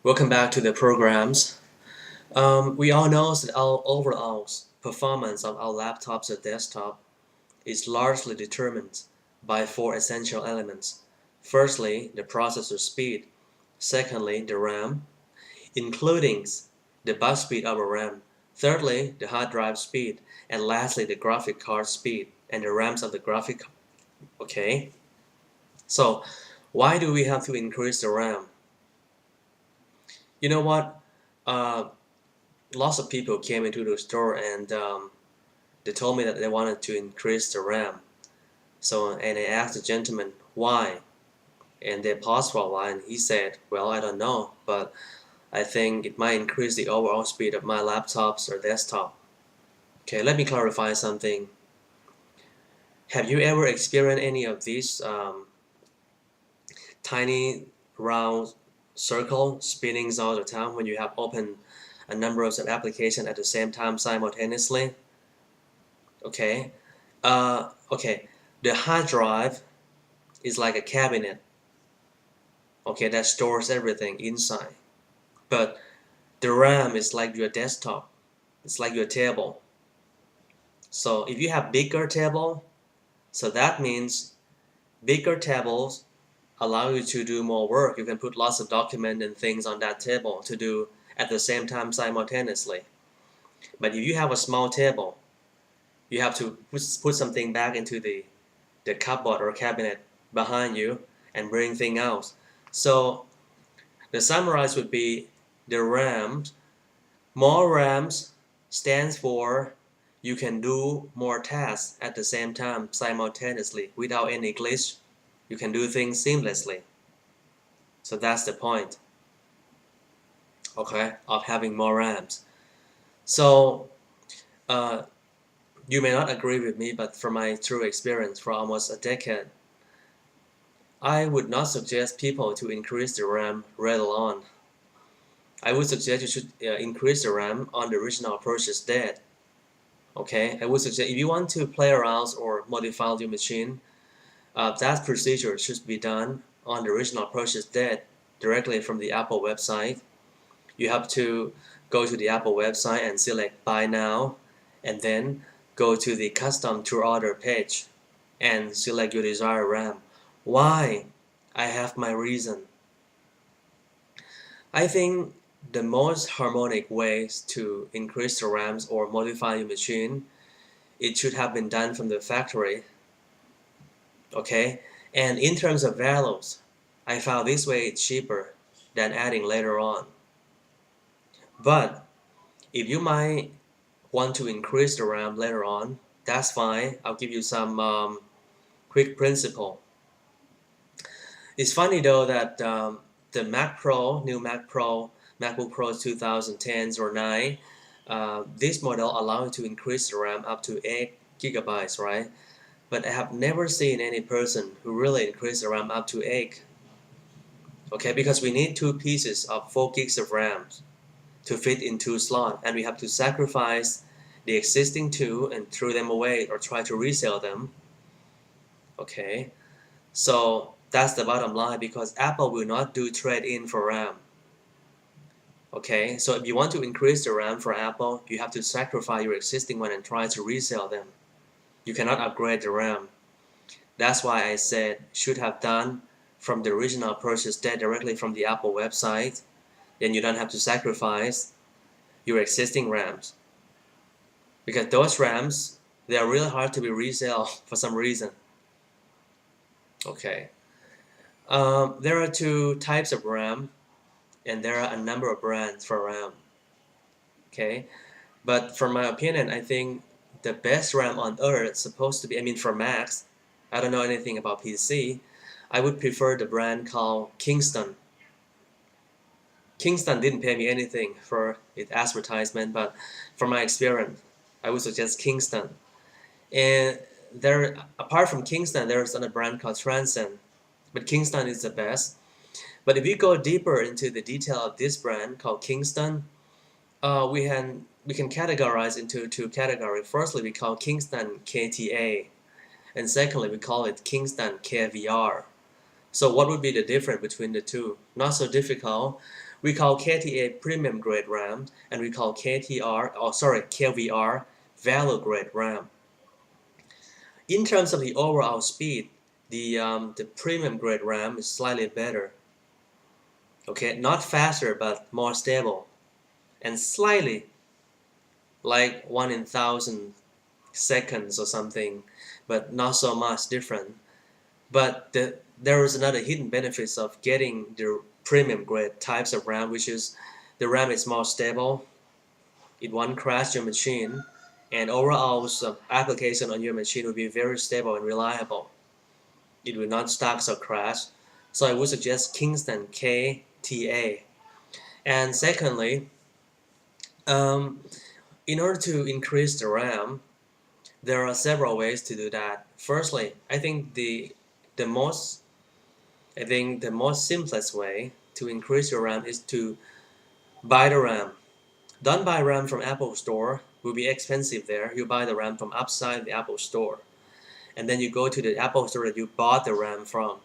Welcome back to the programs. We all know that our overall performance of our laptops or desktop is largely determined by four essential elements. Firstly, the processor speed. Secondly, the RAM, including the bus speed of a RAM. Thirdly, the hard drive speed. And lastly, the graphic card speed and the RAMs of the graphic. Okay, so why do we have to increase the RAM? You know what? Uh, Lots of people came into the store and they told me that they wanted to increase the RAM. And I asked the gentleman why, and they paused for a while, and he said, "Well, I don't know, but I think it might increase the overall speed of my laptops or desktop." Okay, let me clarify something. Have you ever experienced any of these tiny round circle spinnings all the time when you have opened a number of applications at the same time simultaneously? Okay. Okay. The hard drive is like a cabinet, okay, that stores everything inside. But the RAM is like your desktop. It's like your table. So if you have bigger table, so that means bigger tables allow you to do more work. You can put lots of documents and things on that table to do at the same time simultaneously. But if you have a small table, you have to put something back into the cupboard or cabinet behind you and bring things out. So the summarize would be the RAMs. More RAMs stands for you can do more tasks at the same time simultaneously without any glitch. You can do things seamlessly. So that's the point, okay, of having more RAMs. So uh, you may not agree with me, but from my true experience for almost a decade, I would not suggest people to increase the RAM right on. I would suggest you should increase the RAM on the original purchase date. Okay, I would suggest if you want to play around or modify your machine, that procedure should be done on the original purchase date directly from the Apple website. You have to go to the Apple website and select Buy Now, and then go to the Custom to Order page and select your desired RAM. Why? I have my reason. I think the most harmonic ways to increase the RAMs or modify your machine, it should have been done from the factory. Okay, and in terms of values, I found this way it's cheaper than adding later on. But if you might want to increase the RAM later on, that's fine. I'll give you some quick principle. It's funny though that the Mac Pro, new Mac Pro, MacBook Pro 2010s or 9, this model allows you to increase the RAM up to 8 gigabytes, right? But I have never seen any person who really increased the RAM up to 8. Okay, because we need two pieces of 4 gigs of RAM to fit in 2 slots, and we have to sacrifice the existing 2 and throw them away or try to resell them. Okay, so that's the bottom line, because Apple will not do trade-in for RAM. Okay, so if you want to increase the RAM for Apple, you have to sacrifice your existing one and try to resell them. You cannot upgrade the RAM. That's why I said should have done from the original purchase date directly from the Apple website. Then you don't have to sacrifice your existing RAMs. Because those RAMs, they are really hard to be resell for some reason. Okay. There are 2 types of RAM, and there are a number of brands for RAM. Okay. But from my opinion, I think the best RAM on earth is supposed to be, I mean for Macs, I don't know anything about PC, I would prefer the brand called Kingston. Kingston didn't pay me anything for its advertisement, but from my experience, I would suggest Kingston. And there, apart from Kingston, there's another brand called Transcend, but Kingston is the best. But if you go deeper into the detail of this brand called Kingston, we can categorize into 2 categories. Firstly, we call Kingston KTA, and secondly, we call it Kingston KVR. So what would be the difference between the two? Not so difficult. We call KTA premium grade RAM, and we call KVR value grade RAM. In terms of the overall speed, the premium grade RAM is slightly better. Okay, not faster but more stable, and slightly like 1 in 1,000 seconds or something, but not so much different. But there is another hidden benefits of getting the premium grade types of RAM, which is the RAM is more stable, it won't crash your machine, and overall some application on your machine will be very stable and reliable. It will not stuck or crash. So I would suggest Kingston KTA. And secondly, in order to increase the RAM, there are several ways to do that. Firstly, I think the most simplest way to increase your RAM is to buy the RAM. Don't buy RAM from Apple Store, will be expensive there. You buy the RAM from outside the Apple Store, and then you go to the Apple Store that you bought the RAM from.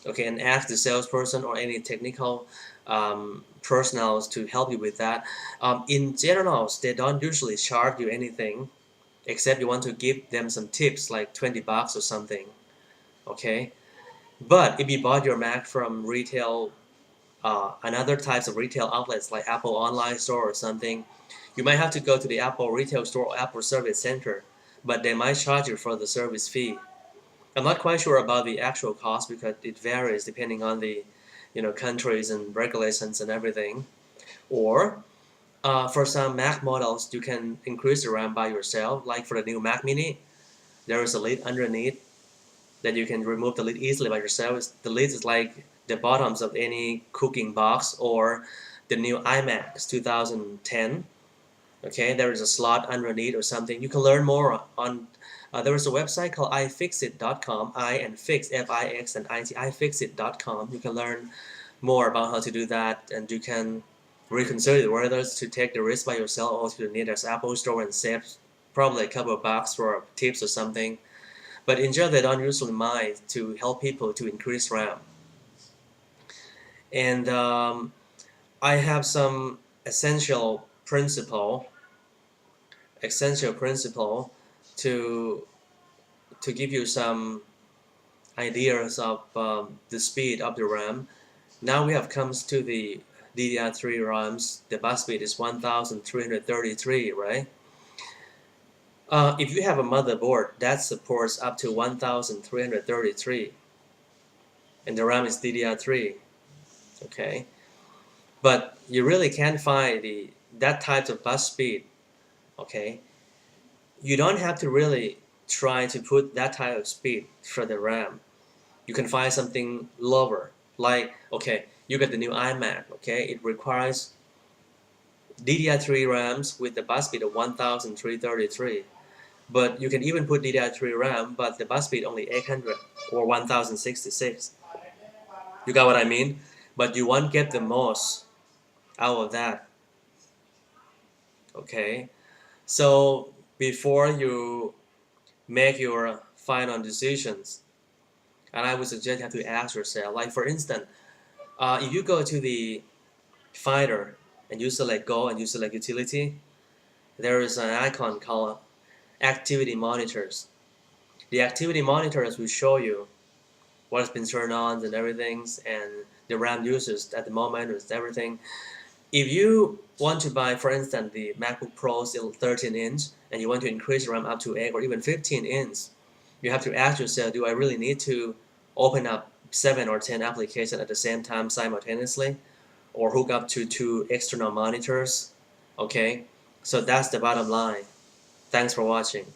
Okay, and ask the salesperson or any technical personnel to help you with that. In general, they don't usually charge you anything, except you want to give them some tips like $20 or something. Okay, but if you bought your Mac from retail, another types of retail outlets like Apple Online Store or something, you might have to go to the Apple retail store or Apple Service Center, but they might charge you for the service fee. I'm not quite sure about the actual cost because it varies depending on the countries and regulations and everything. Or for some Mac models, you can increase the RAM by yourself. Like for the new Mac Mini, there is a lid underneath that you can remove the lid easily by yourself. The lid is like the bottoms of any cooking box, or the new iMac 2010. Okay, there is a slot underneath or something. You can learn more on there is a website called ifixit.com, I and fix, F-I-X and I-T, ifixit.com. You can learn more about how to do that, and you can reconsider whether to take the risk by yourself or to the nearest Apple store and save probably a couple of bucks for tips or something. But in general, they don't usually mind to help people to increase RAM. And I have some essential principle to give you some ideas of the speed of the RAM. Now we have comes to the DDR3 RAMs. The bus speed is 1333, right? If you have a motherboard that supports up to 1333, and the RAM is DDR3, okay? But you really can't find that type of bus speed, okay? You don't have to really try to put that type of speed for the RAM. You can find something lower, like, okay, you get the new iMac, okay? It requires DDR3 RAMs with the bus speed of 1333. But you can even put DDR3 RAM, but the bus speed only 800 or 1066. You got what I mean? But you won't get the most out of that. Okay? So before you make your final decisions, and I would suggest you have to ask yourself, like for instance, if you go to the Finder and you select Go and you select Utility, there is an icon called Activity Monitors. The activity monitors will show you what has been turned on and everything, and the RAM users at the moment is everything. If you want to buy, for instance, the MacBook Pro still 13-inch, and you want to increase RAM up to 8 or even 15-inch, you have to ask yourself, do I really need to open up 7 or 10 applications at the same time simultaneously, or hook up to 2 external monitors? Okay, so that's the bottom line. Thanks for watching.